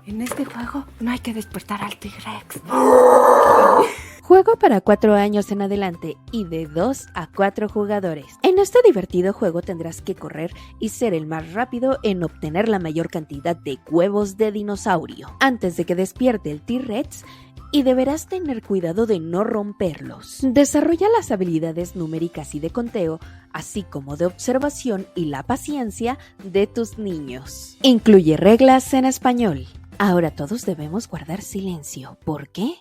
En este juego no hay que despertar al T-Rex. Juego para 4 años en adelante y de 2 a 4 jugadores. En este divertido juego tendrás que correr y ser el más rápido en obtener la mayor cantidad de huevos de dinosaurio antes de que despierte el T-Rex, y deberás tener cuidado de no romperlos. Desarrolla las habilidades numéricas y de conteo, así como de observación y la paciencia de tus niños. Incluye reglas en español. Ahora todos debemos guardar silencio. ¿Por qué?